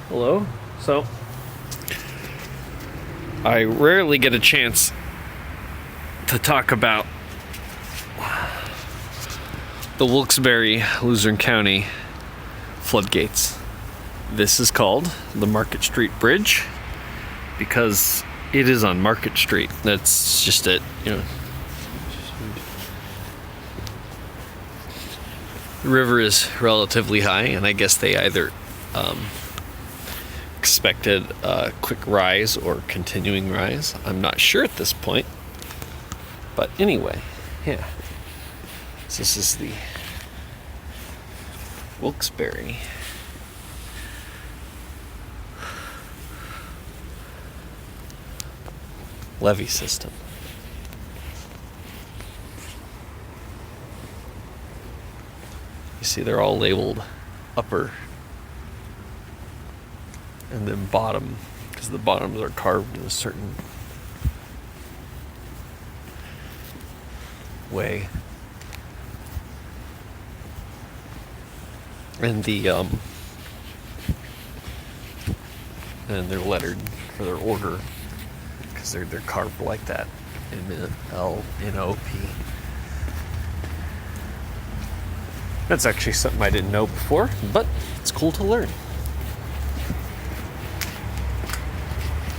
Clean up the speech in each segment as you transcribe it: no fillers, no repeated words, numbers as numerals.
Hello. So, I rarely get a chance to talk about the Wilkes-Barre, Luzerne County floodgates. This is called the Market Street Bridge because it is on Market Street. That's just it, you know. The river is relatively high, and I guess they either expected a quick rise or continuing rise. I'm not sure at this point. But anyway, yeah. So this is the Wilkes-Barre levee system. You see they're all labeled upper and then bottom, because the bottoms are carved in a certain way. And and they're lettered for their order because they're carved like that. M-L-N-O-P. That's actually something I didn't know before, but it's cool to learn.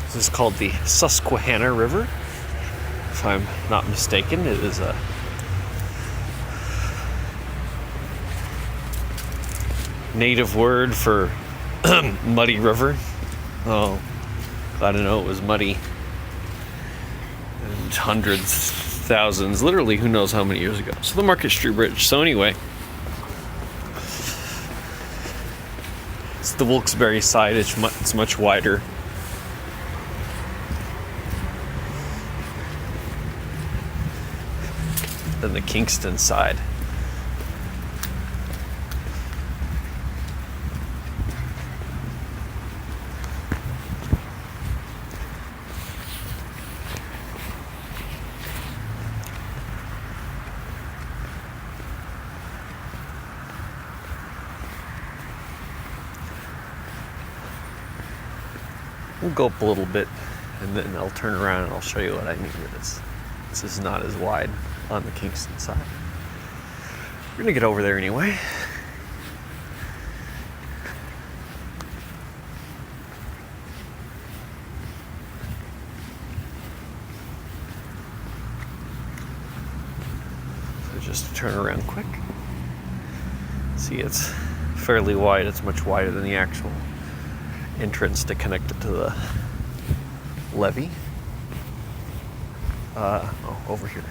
This is called the Susquehanna River, if I'm not mistaken. It is a native word for muddy river. Oh, glad to know it was muddy. And hundreds, thousands, literally who knows how many years ago. So the Market Street Bridge. So anyway, it's the Wilkes-Barre side. It's much wider. Than the Kingston side. We'll go up a little bit and then I'll turn around and I'll show you what I mean with this. This is not as wide on the Kingston side. We're gonna get over there anyway. So just to turn around quick. See, it's fairly wide. It's much wider than the actual entrance to connect it to the levee. Over here.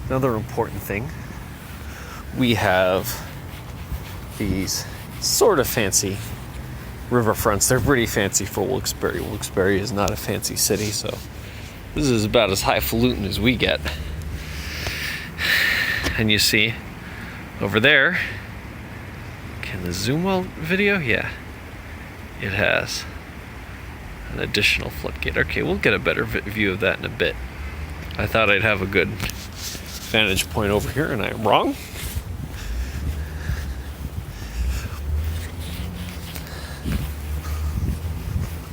Another important thing, we have these sort of fancy riverfronts. They're pretty fancy for Wilkes-Barre. Wilkes-Barre is not a fancy city, so this is about as highfalutin as we get. And you see over there, can the zoom well video? Yeah, it has an additional floodgate. Okay, we'll get a better view of that in a bit. I thought I'd have a good vantage point over here, and I'm wrong.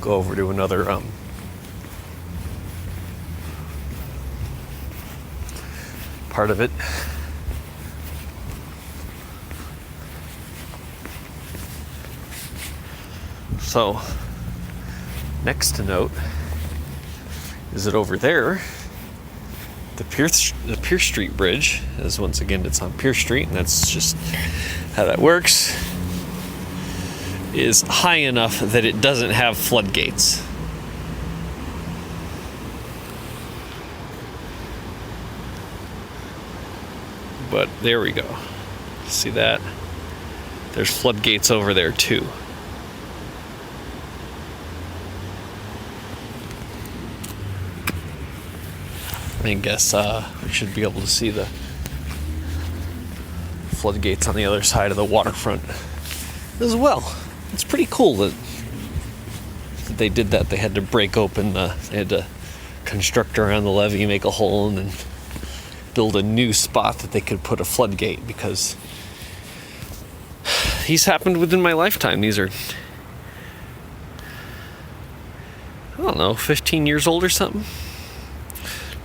Go over to another part of it. So, next to note is that over there, the Pierce Street Bridge, as once again it's on Pierce Street, and that's just how that works, is high enough that it doesn't have floodgates. But there we go. See that? There's floodgates over there too. I guess we should be able to see the floodgates on the other side of the waterfront as well. It's pretty cool that they did that. They had to break open they had to construct around the levee, make a hole, and then build a new spot that they could put a floodgate, because these happened within my lifetime. These are don't know, 15 years old or something.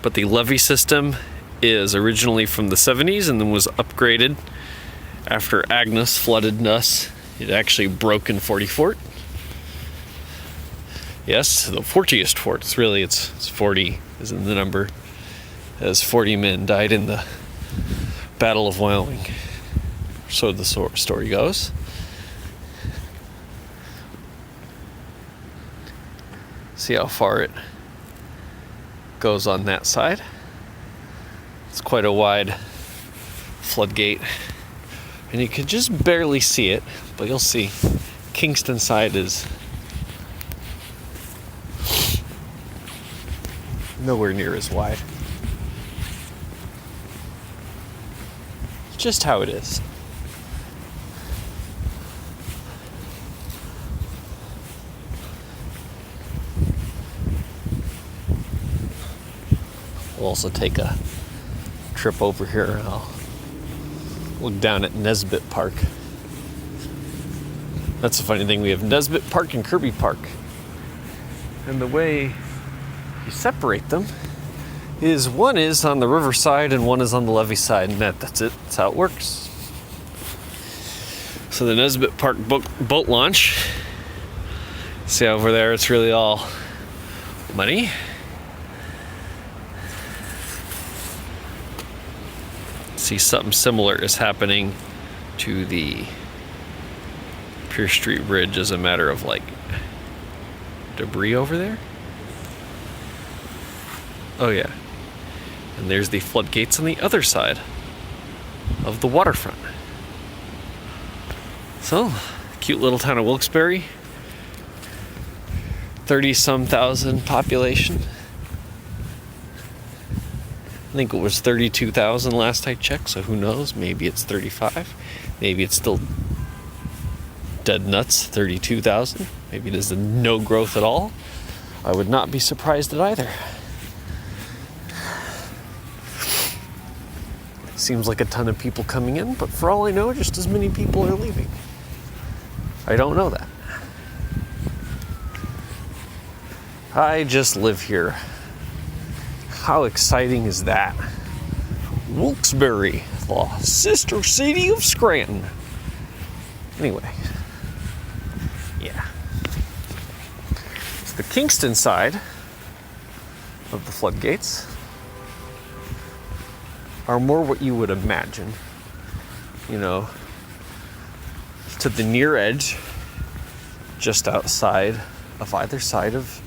But the levee system is originally from the 70s and then was upgraded after Agnes flooded Nuss. It actually broke in 44. Yes, the 40th fort. It's 40 is in the number, as 40 men died in the Battle of Wyoming. So the story goes. See how far it goes on that side. It's quite a wide floodgate, and you can just barely see it, but you'll see Kingston side is nowhere near as wide. Just how it is. We'll also take a trip over here and I'll look down at Nesbitt Park. That's the funny thing, we have Nesbitt Park and Kirby Park. And the way you separate them is one is on the river side and one is on the levee side, and that's it. That's how it works. So the Nesbitt Park boat launch, see over there, it's really all money. See, something similar is happening to the Pierce Street Bridge as a matter of like debris over there. Oh yeah. And there's the floodgates on the other side of the waterfront. So, cute little town of Wilkes-Barre. 30-some thousand population. I think it was 32,000 last I checked, so who knows? Maybe it's 35. Maybe it's still dead nuts, 32,000. Maybe it is no growth at all. I would not be surprised at either. Seems like a ton of people coming in, but for all I know, just as many people are leaving. I don't know that. I just live here. How exciting is that? Wilkes-Barre, the sister city of Scranton. Anyway, yeah. So the Kingston side of the floodgates are more what you would imagine, you know, to the near edge, just outside of either side of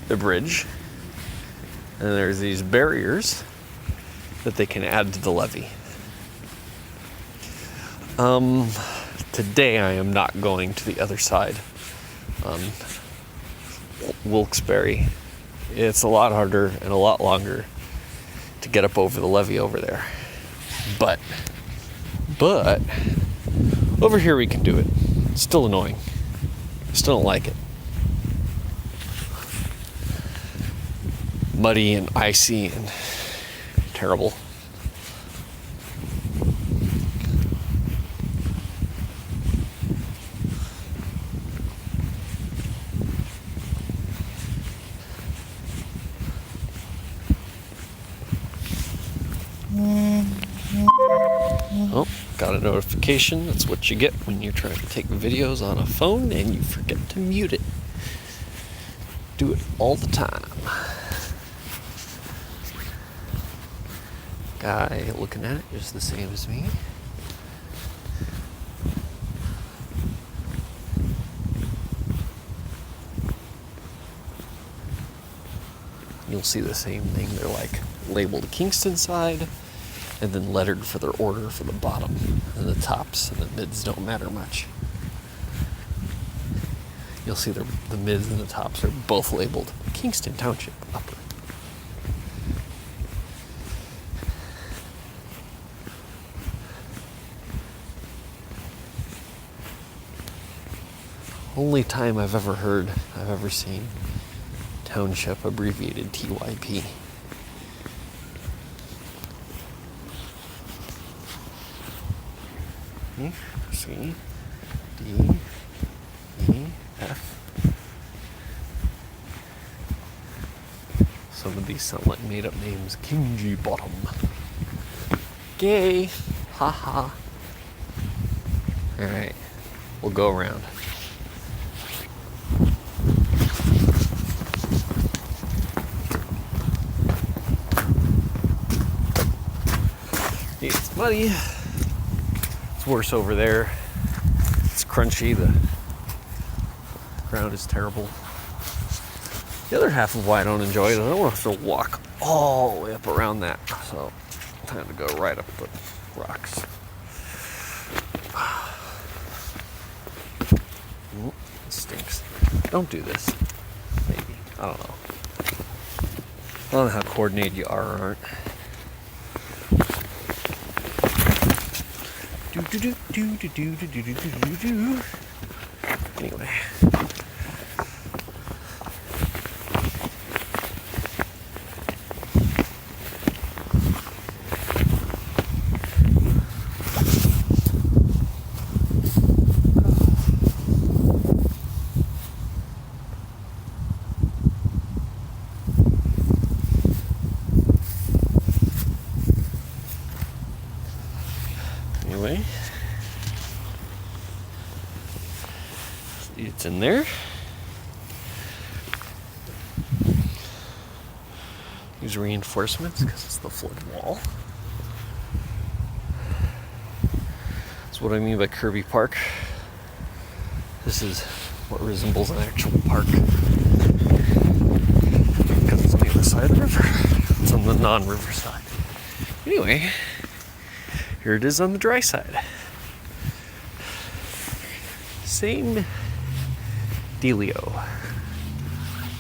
the bridge. And there's these barriers that they can add to the levee. Today I am not going to the other side. Wilkes-Barre. It's a lot harder and a lot longer to get up over the levee over there. But over here we can do it. It's still annoying. Still don't like it. Muddy and icy and terrible. Oh, got a notification. That's what you get when you're trying to take videos on a phone and you forget to mute it. Do it all the time. Guy looking at it is the same as me. You'll see the same thing. They're like labeled Kingston side and then lettered for their order for the bottom, and the tops and the mids don't matter much. You'll see the mids and the tops are both labeled Kingston Township Upper. Only time I've ever seen township abbreviated TYP. C, D, E, F, of these sound like made-up names. Kingy Bottom. Gay. Haha. Alright. We'll go around. It's muddy. It's worse over there. It's crunchy. The ground is terrible. The other half of why I don't enjoy it is I don't want to have to walk all the way up around that. So, time to go right up the rocks. Ooh, it stinks. Don't do this. Maybe. I don't know. I don't know how coordinated you are or aren't. Anyway. Anyway, it's in there. Use reinforcements because it's the flood wall. That's what I mean by Kirby Park. This is what resembles an actual park. Because it's on the other side of the river. It's on the non-river side. Anyway, here it is on the dry side. Same dealio,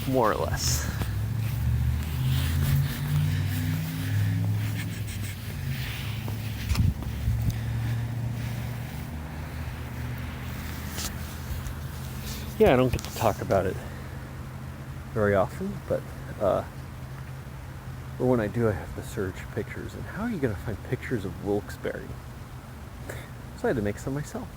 more or less. Yeah, I don't get to talk about it very often, but when I do, I have to search pictures. And how are you going to find pictures of Wilkes-Barre? So I had to make some myself.